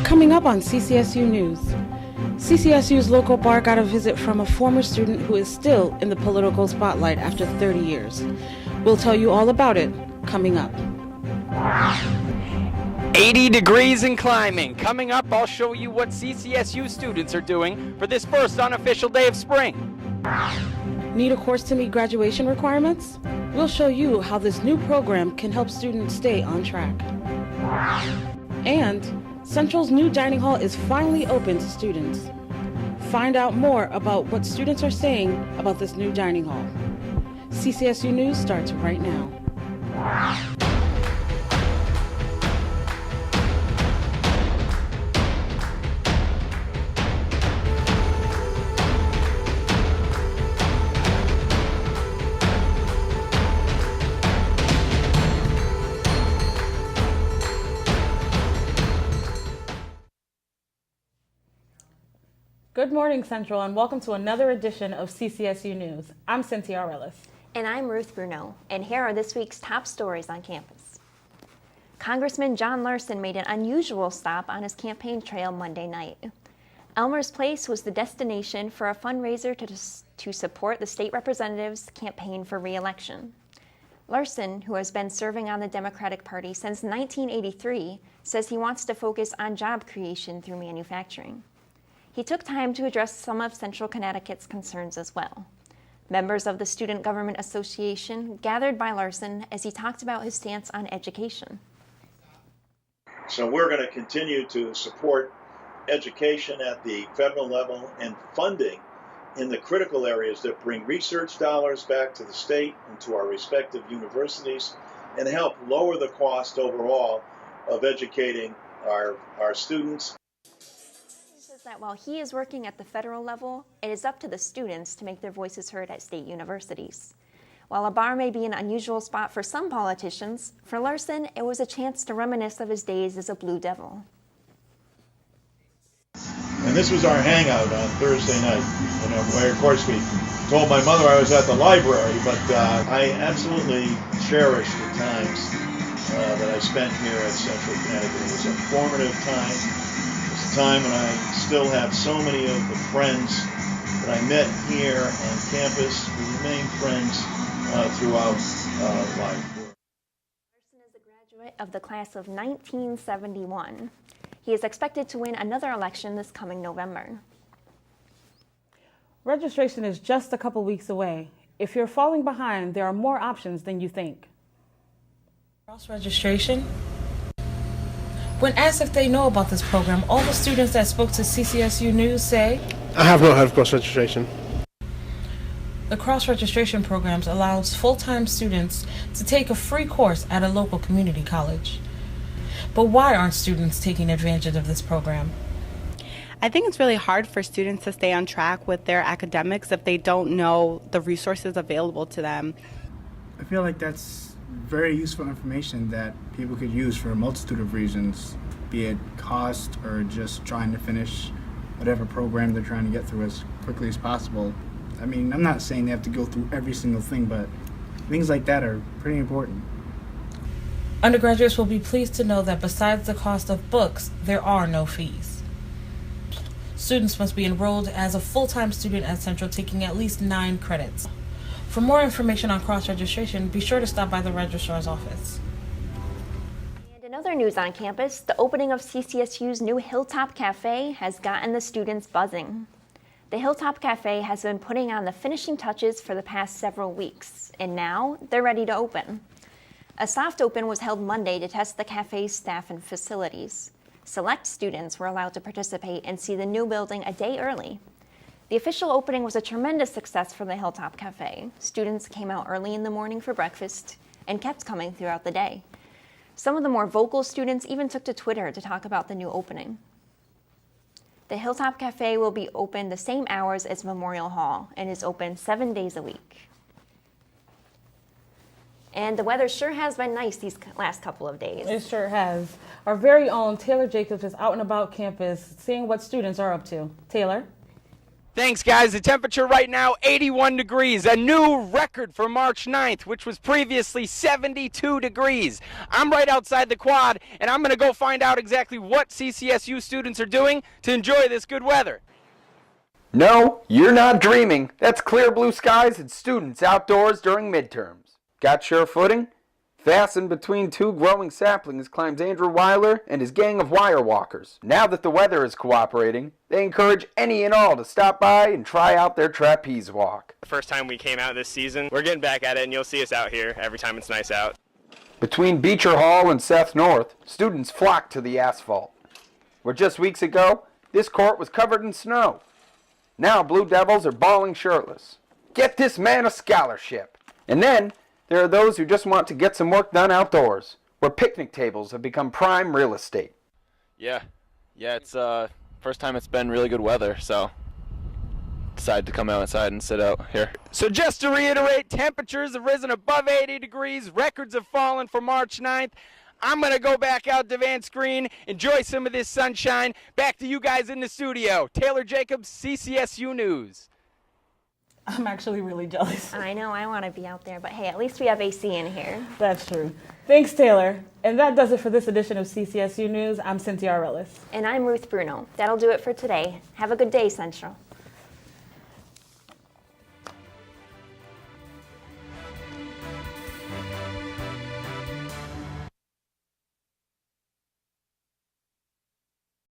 Coming up on CCSU News, CCSU's local bar got a visit from a former student who is still in the political spotlight after 30 years. We'll tell you all about it coming up. 80 degrees and climbing. Coming up, I'll show you what CCSU students are doing for this first unofficial day of spring. Need a course to meet graduation requirements? We'll show you how this new program can help students stay on track. And Central's new dining hall is finally open to students. Find out more about what students are saying about this new dining hall. CCSU News starts right now. Good morning, Central, and welcome to another edition of CCSU News. I'm Cynthia Arelis. And I'm Ruth Bruno, and here are this week's top stories on campus. Congressman John Larson made an unusual stop on his campaign trail Monday night. Elmer's Place was the destination for a fundraiser to support the state representative's campaign for re-election. Larson, who has been serving on the Democratic Party since 1983, says he wants to focus on job creation through manufacturing. He took time to address some of Central Connecticut's concerns as well. Members of the Student Government Association gathered by Larson as he talked about his stance on education. So we're going to continue to support education at the federal level and funding in the critical areas that bring research dollars back to the state and to our respective universities and help lower the cost overall of educating our students. That while he is working at the federal level, it is up to the students to make their voices heard at state universities. While a bar may be an unusual spot for some politicians, for Larson, it was a chance to reminisce of his days as a Blue Devil. And this was our hangout on Thursday night. Where of course we told my mother I was at the library, but I absolutely cherish the times that I spent here at Central Connecticut. It was a formative time. Time when I still have so many of the friends that I met here on campus who remain friends throughout life. Larson is a graduate of the class of 1971. He is expected to win another election this coming November. Registration is just a couple weeks away. If you're falling behind, there are more options than you think. Cross-registration? When asked if they know about this program, all the students that spoke to CCSU News say, I have not heard of cross-registration. The cross-registration programs allows full-time students to take a free course at a local community college. But why aren't students taking advantage of this program? I think it's really hard for students to stay on track with their academics if they don't know the resources available to them. I feel like that's very useful information that people could use for a multitude of reasons, be it cost or just trying to finish whatever program they're trying to get through as quickly as possible. I mean, I'm not saying they have to go through every single thing, but things like that are pretty important. Undergraduates will be pleased to know that besides the cost of books, there are no fees. Students must be enrolled as a full-time student at Central, taking at least 9 credits. For more information on cross-registration, be sure to stop by the registrar's office. And in other news on campus, the opening of CCSU's new Hilltop Cafe has gotten the students buzzing. The Hilltop Cafe has been putting on the finishing touches for the past several weeks, and now they're ready to open. A soft open was held Monday to test the cafe's staff and facilities. Select students were allowed to participate and see the new building a day early. The official opening was a tremendous success for the Hilltop Cafe. Students came out early in the morning for breakfast and kept coming throughout the day. Some of the more vocal students even took to Twitter to talk about the new opening. The Hilltop Cafe will be open the same hours as Memorial Hall and is open 7 days a week. And the weather sure has been nice these last couple of days. It sure has. Our very own Taylor Jacobs is out and about campus seeing what students are up to. Taylor? Thanks, guys. The temperature right now, 81 degrees, a new record for March 9th, which was previously 72 degrees. I'm right outside the quad, and I'm going to go find out exactly what CCSU students are doing to enjoy this good weather. No, you're not dreaming. That's clear blue skies and students outdoors during midterms. Got sure footing? Fastened between two growing saplings climbs Andrew Weiler and his gang of wire walkers. Now that the weather is cooperating, they encourage any and all to stop by and try out their trapeze walk. The first time we came out this season, we're getting back at it, and you'll see us out here every time it's nice out. Between Beecher Hall and Seth North, students flock to the asphalt. Where just weeks ago, this court was covered in snow. Now Blue Devils are bawling shirtless. Get this man a scholarship. And then there are those who just want to get some work done outdoors, where picnic tables have become prime real estate. Yeah, it's first time it's been really good weather, so decided to come outside and sit out here. So just to reiterate, temperatures have risen above 80 degrees, records have fallen for March 9th. I'm going to go back out to Van Screen, enjoy some of this sunshine. Back to you guys in the studio. Taylor Jacobs, CCSU News. I'm actually really jealous. I know, I want to be out there, but hey, at least we have AC in here. That's true. Thanks, Taylor. And that does it for this edition of CCSU News. I'm Cynthia Arelis. And I'm Ruth Bruno. That'll do it for today. Have a good day, Central.